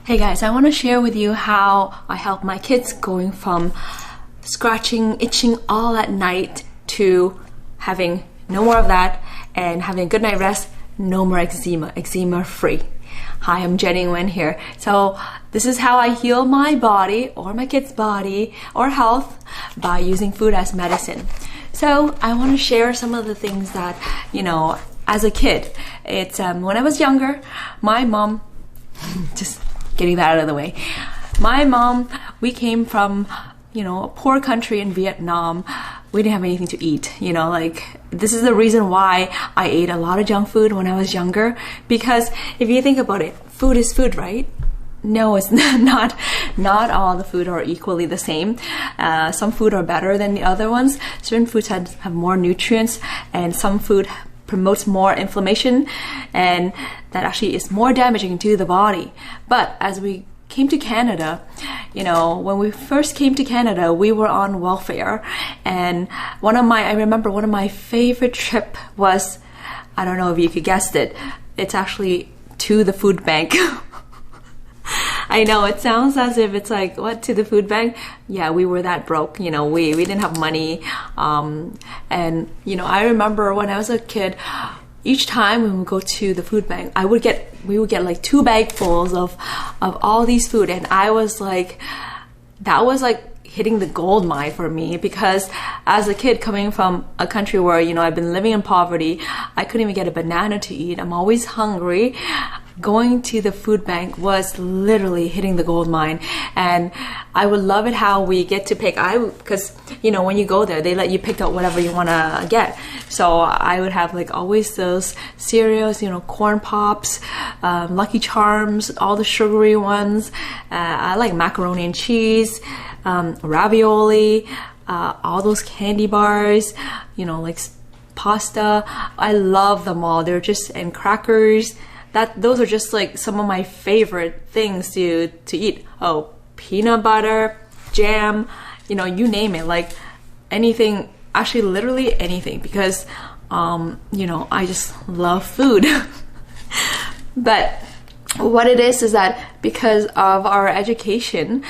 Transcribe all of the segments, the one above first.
Hey guys, I want to share with you how I help my kids going from scratching, itching all at night to having no more of that and having a good night rest, no more eczema, eczema free. Hi, I'm Jenny Nguyen here. So this is how I heal my body or my kids' body or health by using food as medicine. So I want to share some of the things that, as a kid, it's when I was younger, my mom, just getting that out of the way. My mom, we came from, a poor country in Vietnam. We didn't have anything to eat, this is the reason why I ate a lot of junk food when I was younger. Because if you think about it, food is food, right? No, it's not all the food are equally the same. Some food are better than the other ones. Certain foods have more nutrients, and some food promotes more inflammation, and that actually is more damaging to the body. But as we came to Canada, when we first came to Canada, we were on welfare, and I remember one of my favorite trip was, I don't know if you could guess it, it's actually to the food bank. I know it sounds as if it's like, what, to the food bank? Yeah, we were that broke, we didn't have money. And I remember when I was a kid, each time when we go to the food bank, we would get like 2 bagfuls of all these food. And I was like, that was like hitting the gold mine for me, because as a kid coming from a country where, I've been living in poverty, I couldn't even get a banana to eat. I'm always hungry. Going to the food bank was literally hitting the gold mine, and I would love it how we get to pick. Because when you go there, they let you pick out whatever you want to get. So I would have like always those cereals, corn pops, Lucky Charms, all the sugary ones. I like macaroni and cheese, ravioli, all those candy bars, like pasta. I love them all. They're just, and crackers. Those are just like some of my favorite things to eat. Oh, peanut butter, jam, you name it, like anything, actually literally anything, because I just love food. But what it is that because of our education,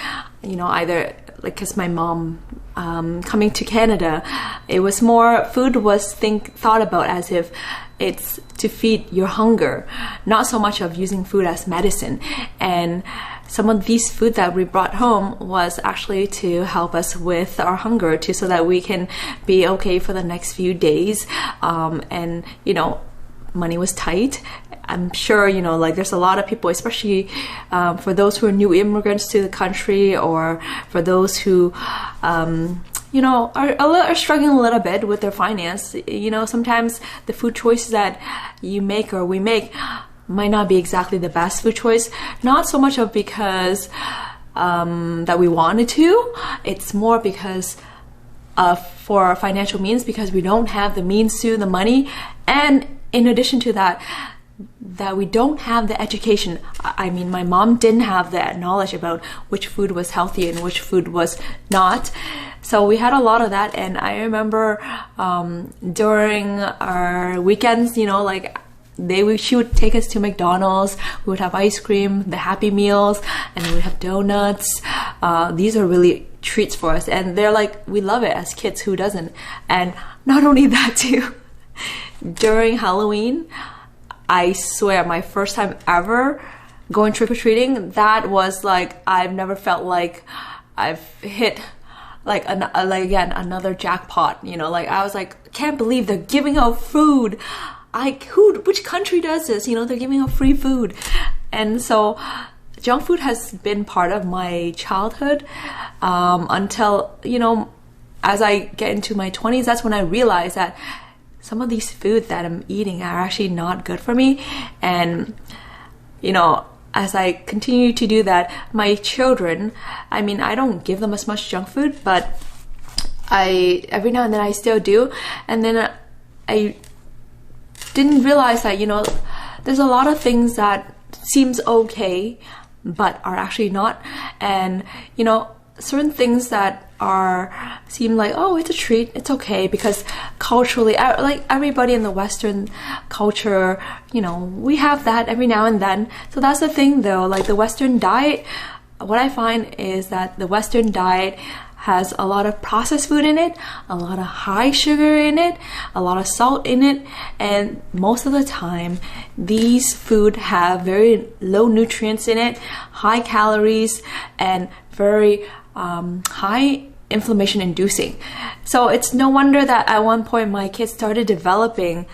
either like, because my mom coming to Canada, it was more, food was thought about as if it's to feed your hunger, not so much of using food as medicine. And some of these food that we brought home was actually to help us with our hunger, so that we can be okay for the next few days. And money was tight. I'm sure, there's a lot of people, especially for those who are new immigrants to the country, or for those who are struggling a little bit with their finance. Sometimes the food choices that you make or we make might not be exactly the best food choice. Not so much of because that we wanted to. It's more because for financial means, because we don't have the means to, the money, and in addition to that we don't have the education. I mean, my mom didn't have that knowledge about which food was healthy and which food was not. So we had a lot of that. And I remember during our weekends, she would take us to McDonald's. We would have ice cream, the Happy Meals, and we would have donuts. These are really treats for us. And they're like, we love it as kids. Who doesn't? And not only that too, during Halloween, I swear, my first time ever going trick-or-treating, that was like, I've never felt like I've hit like another jackpot. I was like, can't believe they're giving out food. Which country does this? They're giving out free food. And so junk food has been part of my childhood until, as I get into my 20s, that's when I realized that some of these food that I'm eating are actually not good for me. And, as I continue to do that, my children, I mean, I don't give them as much junk food, but every now and then I still do. And then I didn't realize that, there's a lot of things that seems okay, but are actually not. And, certain things that seem like, oh, it's a treat, it's okay, because culturally, like everybody in the Western culture, you know, we have that every now and then. So that's the thing though, like the Western diet, what I find is that the Western diet has a lot of processed food in it, a lot of high sugar in it, a lot of salt in it, and most of the time these food have very low nutrients in it, high calories, and very high inflammation inducing. So it's no wonder that at one point my kids started developing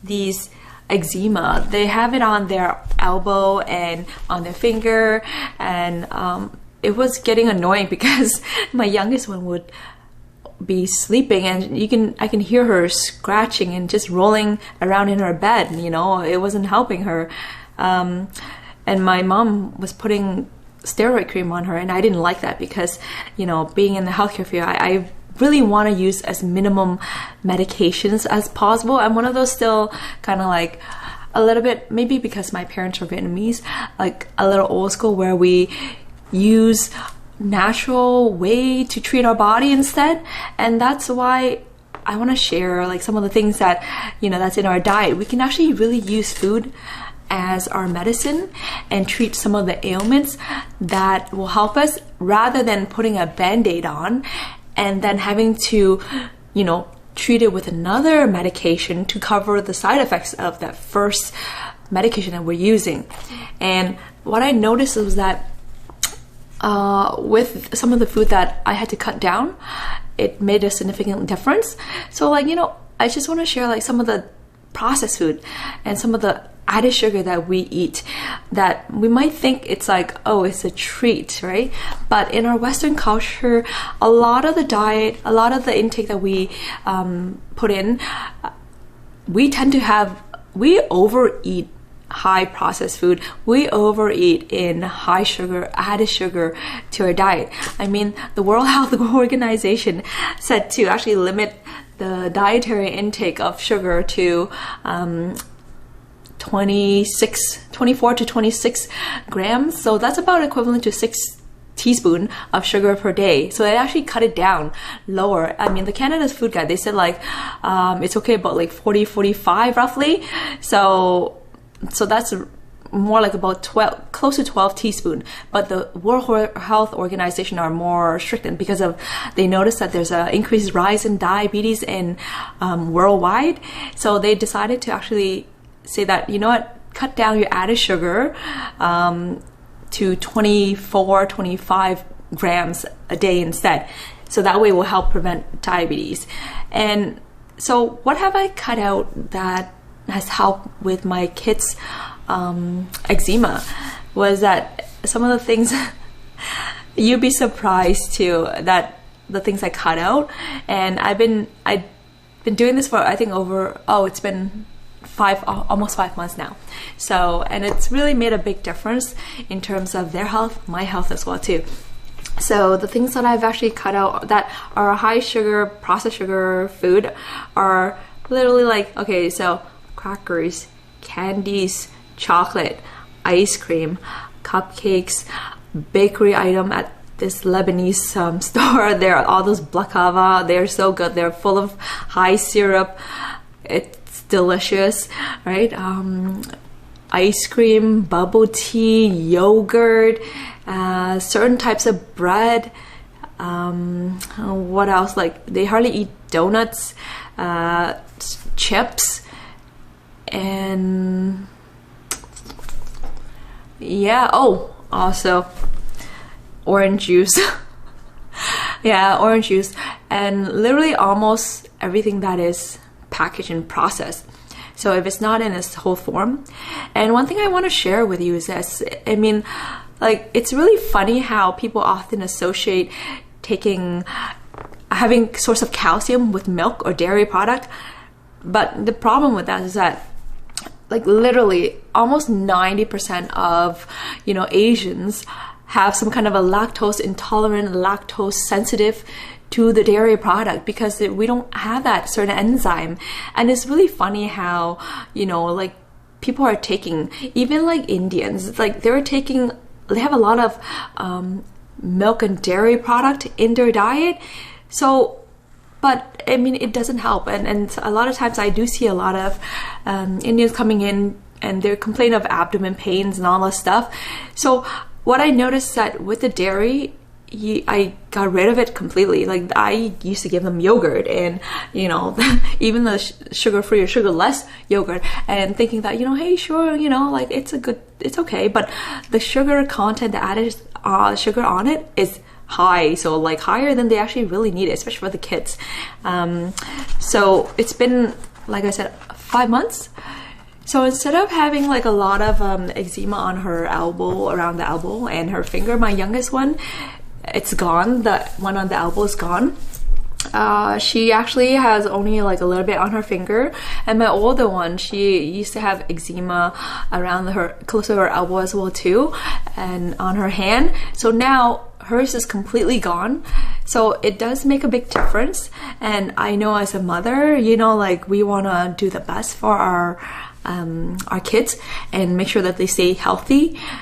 these eczema. They have it on their elbow and on their finger, and it was getting annoying because my youngest one would be sleeping and I can hear her scratching and just rolling around in her bed, you know, it wasn't helping her. And my mom was putting steroid cream on her, and I didn't like that because, you know, being in the healthcare field, I really want to use as minimum medications as possible. I'm one of those still kind of like a little bit, maybe because my parents are Vietnamese, like a little old school where we use natural way to treat our body instead. And that's why I want to share like some of the things that, you know, that's in our diet. We can actually really use food as our medicine and treat some of the ailments that will help us, rather than putting a band-aid on and then having to, you know, treat it with another medication to cover the side effects of that first medication that we're using. And what I noticed was that with some of the food that I had to cut down, it made a significant difference. So like, you know, I just want to share like some of the processed food and some of the added sugar that we eat that we might think it's like, oh, it's a treat, right? But in our Western culture, a lot of the diet, a lot of the intake that we put in, we overeat high processed food. We overeat in high sugar, added sugar to our diet. I mean, the World Health Organization said to actually limit the dietary intake of sugar to 24 to 26 grams. So that's about equivalent to 6 teaspoons of sugar per day. So they actually cut it down lower. I mean, the Canada's Food Guide, they said like it's okay about like 40, 45 roughly. So that's more like about 12, close to 12 teaspoons. But the World Health Organization are more strict because of, they noticed that there's an increased rise in diabetes in worldwide. So they decided to actually say that, you know what, cut down your added sugar to 24, 25 grams a day instead. So that way it will help prevent diabetes. And so what have I cut out that has helped with my kids' eczema was that some of the things you'd be surprised too, that the things I cut out. And I've been doing this for, I think it's been almost 5 months now. So, and it's really made a big difference in terms of their health, my health as well too. So the things that I've actually cut out that are high sugar, processed sugar food are literally like, okay, so crackers, candies, chocolate, ice cream, cupcakes, bakery item at this Lebanese store. There are all those baklava. They're so good. They're full of high syrup. It's delicious, right? Ice cream, bubble tea, yogurt, certain types of bread. What else? Like they hardly eat donuts, chips, and yeah. Oh, also orange juice. Yeah, orange juice, and literally almost everything that is packaged and processed. So if it's not in its whole form. And one thing I want to share with you is this. I mean, like, it's really funny how people often associate having source of calcium with milk or dairy product. But the problem with that is that, like, literally almost 90% of, you know, Asians have some kind of a lactose intolerant, lactose sensitive to the dairy product because we don't have that certain enzyme. And it's really funny how, you know, like people are taking, even like Indians, like they have a lot of milk and dairy product in their diet. So, but I mean, it doesn't help. And a lot of times I do see a lot of Indians coming in and they're complaining of abdomen pains and all this stuff. So what I noticed that with the dairy, I got rid of it completely. Like I used to give them yogurt and, you know, even the sugar-free or sugar-less yogurt, and thinking that, you know, hey, sure, you know, like it's okay. But the sugar content, the added sugar on it is high. So like higher than they actually really need it, especially for the kids. So it's been, like I said, 5 months. So instead of having like a lot of eczema on her elbow, around the elbow and her finger, my youngest one, it's gone. The one on the elbow is gone. She actually has only like a little bit on her finger, and my older one, she used to have eczema around her, close to her elbow as well too, and on her hand. So now hers is completely gone. So it does make a big difference. And I know as a mother, you know, like we want to do the best for our kids and make sure that they stay healthy.